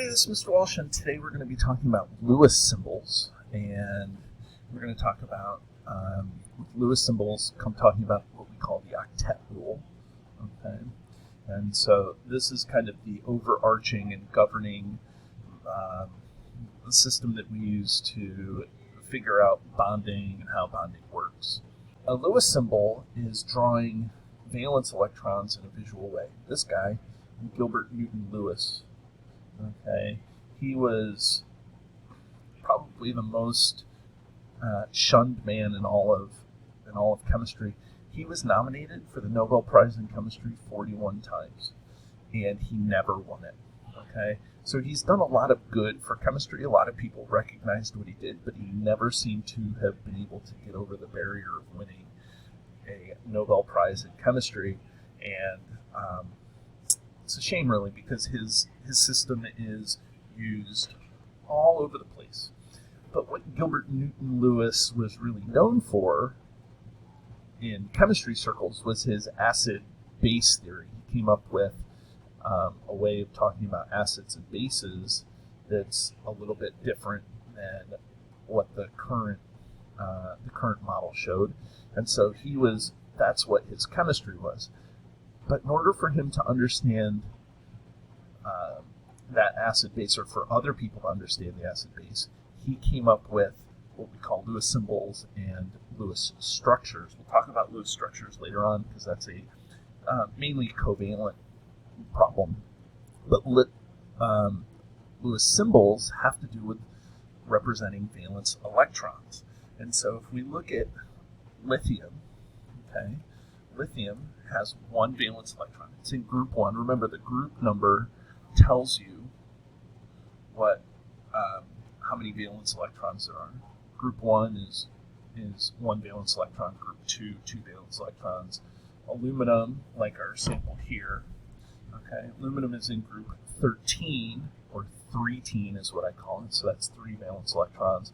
everybody, this is Mr. Walsh, and today we're going to be talking about Lewis symbols, and we're going to talk about Lewis symbols, talking about what we call the octet rule, okay? And so this is kind of the overarching and governing system that we use to figure out bonding and how bonding works. A Lewis symbol is drawing valence electrons in a visual way. This guy, Gilbert Newton Lewis, okay, he was probably the most shunned man in all of chemistry. He was nominated for the Nobel Prize in Chemistry 41 times, and he never won it. Okay, so he's done a lot of good for chemistry. A lot of people recognized what he did, but he never seemed to have been able to get over the barrier of winning a Nobel Prize in chemistry, and it's a shame, really, because his system is used all over the place. But what Gilbert Newton Lewis was really known for in chemistry circles was his acid-base theory. He came up with a way of talking about acids and bases that's a little bit different than what the current model showed, and so that's what his chemistry was. But in order for him to understand that acid base, or for other people to understand the acid base, he came up with what we call Lewis symbols and Lewis structures. We'll talk about Lewis structures later on because that's a mainly covalent problem. But Lewis symbols have to do with representing valence electrons. And so if we look at lithium, okay, lithium has one valence electron. It's in group 1. Remember, the group number tells you how many valence electrons there are. Group 1 is one valence electron. Group 2, 2 valence electrons. Aluminum, like our sample here, okay, aluminum is in group 13, or 3-tene is what I call it, so that's 3 valence electrons.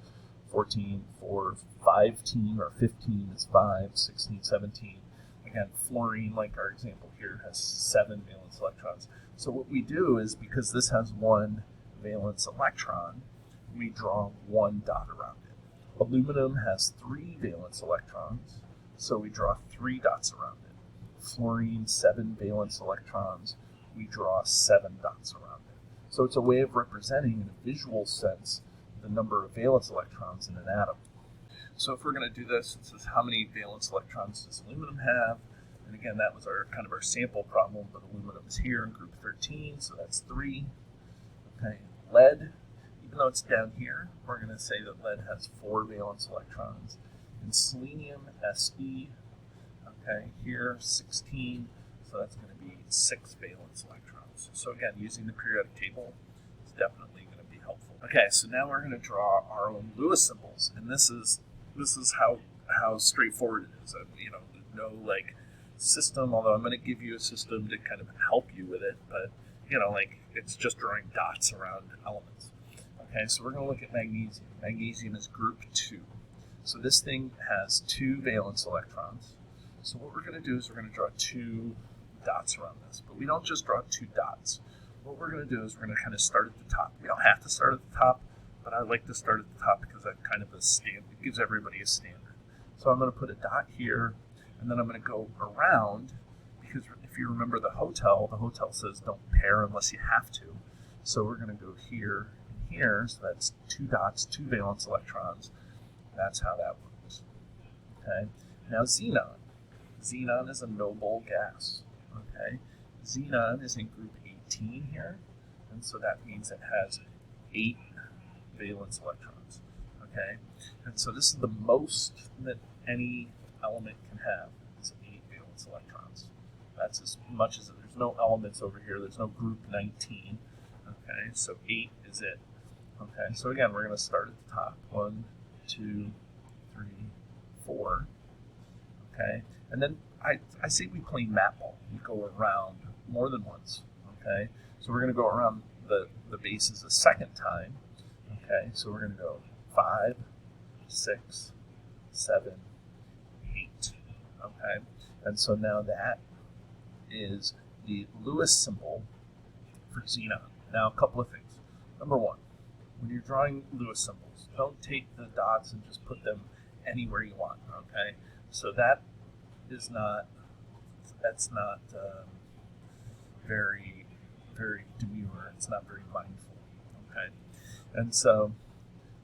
14, 4, 5-tene, or 15 is 5, 16, 17. Again, fluorine, like our example here, has 7 valence electrons. So what we do is, because this has one valence electron, we draw one dot around it. Aluminum has 3 valence electrons, so we draw 3 dots around it. Fluorine, 7 valence electrons, we draw 7 dots around it. So it's a way of representing, in a visual sense, the number of valence electrons in an atom. So if we're going to do this, it says how many valence electrons does aluminum have? And again, that was our sample problem, but aluminum is here in group 13, so that's 3. Okay, lead, even though it's down here, we're going to say that lead has 4 valence electrons. And selenium, Se, okay, here 16, so that's going to be 6 valence electrons. So again, using the periodic table is definitely going to be helpful. Okay, so now we're going to draw our own Lewis symbols, and this is how straightforward it is. No system, although I'm going to give you a system to kind of help you with it, but it's just drawing dots around elements. Okay, so we're going to look at magnesium. Magnesium is group 2. So this thing has 2 valence electrons. So what we're going to do is we're going to draw 2 dots around this, but we don't just draw 2 dots. What we're going to do is we're going to kind of start at the top. We don't have to start at the top, but I like to start at the top because that kind of it gives everybody a standard. So I'm going to put a dot here, and then I'm going to go around, because if you remember the hotel says don't pair unless you have to. So we're going to go here and here, so that's 2 dots, 2 valence electrons. That's how that works. Okay. Now xenon. Xenon is a noble gas. Okay. Xenon is in group 18 here, and so that means it has 8 valence electrons. Okay. And so this is the most that any element can have, is 8 valence electrons. That's as much as there's no elements over here. There's no group 19. Okay, so 8 is it. Okay, so again, we're going to start at the top. 1, 2, 3, 4. Okay, and then I say we play mat ball. We go around more than once. Okay, so we're going to go around the bases a second time. Okay, so we're going to go 5, 6, 7, 8. Okay, and so now that is the Lewis symbol for xenon. Now, a couple of things. Number one, when you're drawing Lewis symbols, don't take the dots and just put them anywhere you want, okay? So that's not very, very demure. It's not very mindful, okay? And so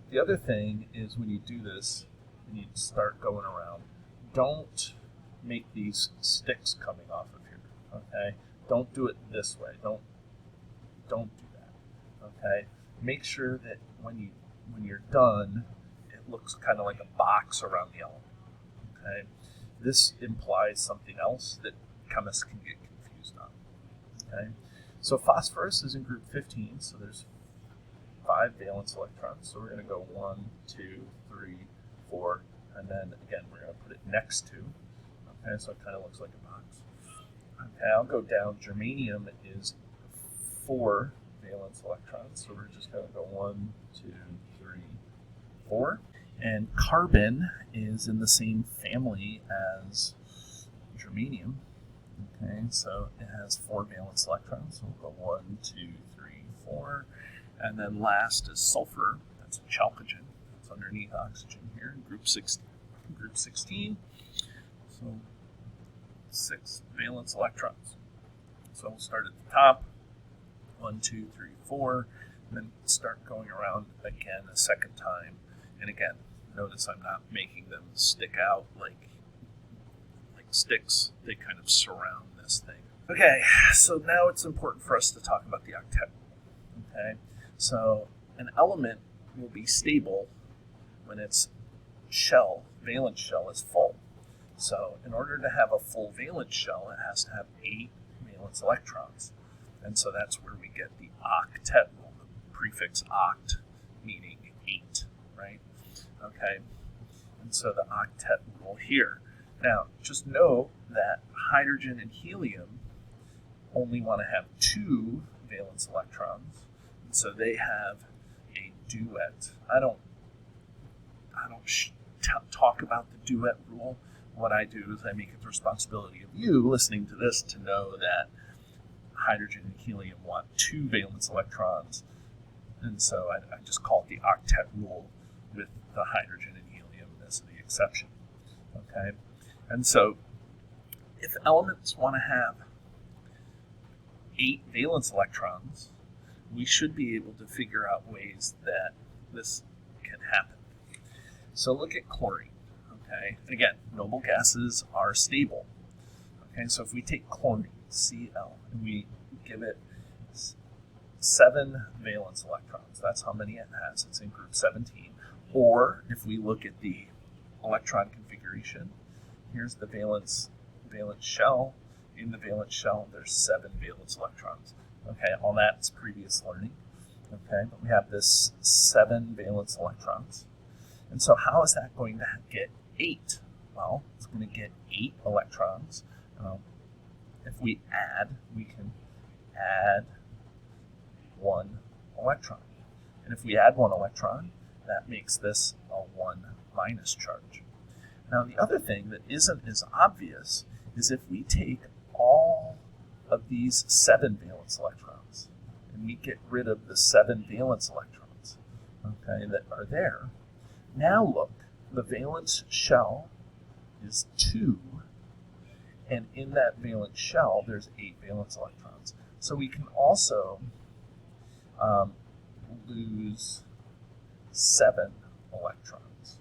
the other thing is when you do this and you start going around, don't make these sticks coming off of here, okay? Don't do it this way. Don't do that, okay? Make sure that when you're done, it looks kind of like a box around the element, okay? This implies something else that chemists can get confused on, okay? So phosphorus is in group 15, so there's 5 valence electrons. So we're going to go 1, 2, 3, 4, and then again we're going to put it next to. Okay, so it kind of looks like a box. Okay, I'll go down. Germanium is 4 valence electrons, so we're just going to go 1, 2, 3, 4. And carbon is in the same family as germanium. Okay, so it has 4 valence electrons. So we'll go 1, 2, 3, 4. And then last is sulfur. That's a chalcogen. It's underneath oxygen here in group 16. So 6 valence electrons. So we'll start at the top. 1, 2, 3, 4. And then start going around again a second time. And again, notice I'm not making them stick out like sticks. They kind of surround this thing. Okay, so now it's important for us to talk about the octet. Okay, so an element will be stable when its valence shell is full. So in order to have a full valence shell, it has to have 8 valence electrons. And so that's where we get the octet rule, the prefix oct meaning 8, right? Okay, and so the octet rule here. Now, just know that hydrogen and helium only want to have 2 valence electrons, and so they have a duet. I don't talk about the duet rule. What I do is I make it the responsibility of you listening to this to know that hydrogen and helium want 2 valence electrons, and so I just call it the octet rule with the hydrogen and helium as the exception. Okay, and so if elements want to have 8 valence electrons, we should be able to figure out ways that this can happen. So look at chlorine. Okay, and again, noble gases are stable. Okay, so if we take chlorine, Cl, and we give it 7 valence electrons, that's how many it has. It's in group 17. Or if we look at the electron configuration, here's the valence shell. In the valence shell, there's 7 valence electrons. Okay, all that's previous learning. Okay, but we have this 7 valence electrons. And so how is that going to get 8? Well, it's going to get 8 electrons. If we can add 1 electron. And if we add 1 electron, that makes this a 1 minus charge. Now, the other thing that isn't as obvious is if we take all of these 7 valence electrons and we get rid of the 7 valence electrons, okay, that are there. Now look, the valence shell is 2, and in that valence shell, there's 8 valence electrons. So we can also lose 7 electrons.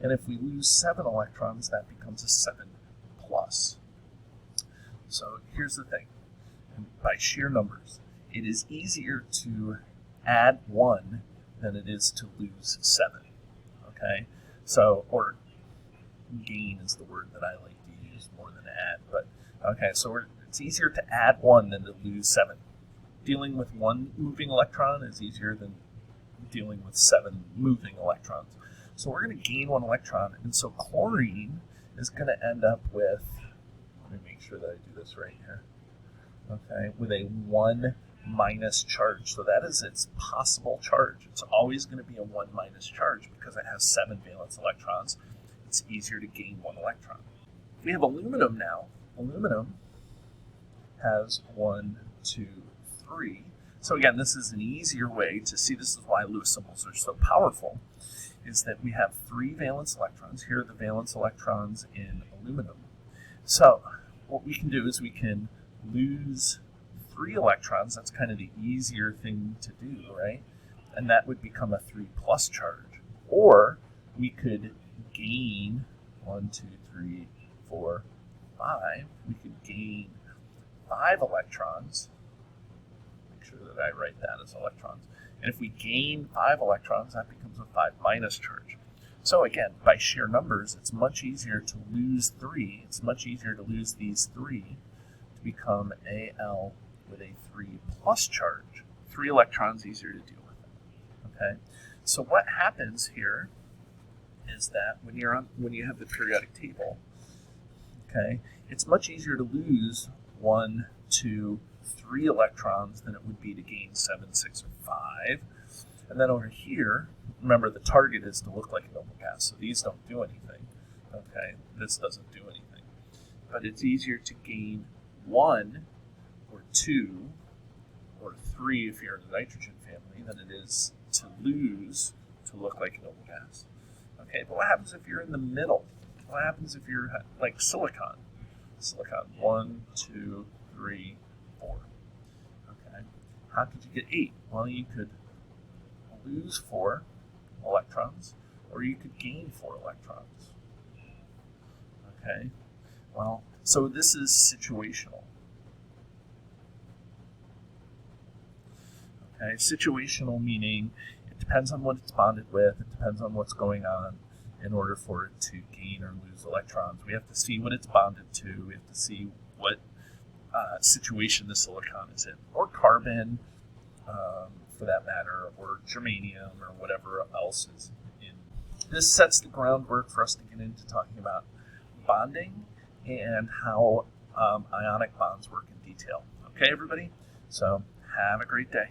And if we lose 7 electrons, that becomes a 7 plus. So here's the thing. And by sheer numbers, it is easier to add 1 than it is to lose 7. Okay? So, or gain is the word that I like to use more than add. But okay, so it's easier to add 1 than to lose 7. Dealing with 1 moving electron is easier than dealing with 7 moving electrons. So we're going to gain 1 electron, and so chlorine is going to end up with, let me make sure that I do this right here, okay, with a 1 minus charge. So that is its possible charge. It's always going to be a 1 minus charge because it has 7 valence electrons. It's easier to gain 1 electron. We have aluminum now. Aluminum has 1, 2, 3. So again, this is an easier way to see. This is why Lewis symbols are so powerful, is that we have 3 valence electrons. Here are the valence electrons in aluminum. So what we can do is we can lose 3 electrons. That's kind of the easier thing to do, right? And that would become a 3 plus charge. Or we could gain 1, 2, 3, 4, 5. We could gain 5 electrons. Make sure that I write that as electrons. And if we gain 5 electrons, that becomes a 5 minus charge. So again, by sheer numbers, it's much easier to lose 3. It's much easier to lose these 3 to become Al with a 3 plus charge. 3 electrons easier to deal with. Okay. So what happens here is that when you have the periodic table, okay, it's much easier to lose 1, 2, 3 electrons than it would be to gain 7, 6, or 5. And then over here, remember the target is to look like a noble gas, so these don't do anything. Okay, this doesn't do anything. But it's easier to gain 1 or 2 or 3 if you're in the nitrogen family than it is to lose to look like a noble gas. Okay, but what happens if you're in the middle? What happens if you're like silicon? Silicon, 1, 2, 3, 4. Okay, how could you get 8? Well, you could lose 4 electrons, or you could gain 4 electrons. Okay, well, so this is situational. Okay, situational meaning it depends on what it's bonded with, it depends on what's going on in order for it to gain or lose electrons. We have to see what it's bonded to, we have to see what situation the silicon is in, or carbon, for that matter, or germanium, or whatever else is in. This sets the groundwork for us to get into talking about bonding and how ionic bonds work in detail. Okay, everybody? So have a great day.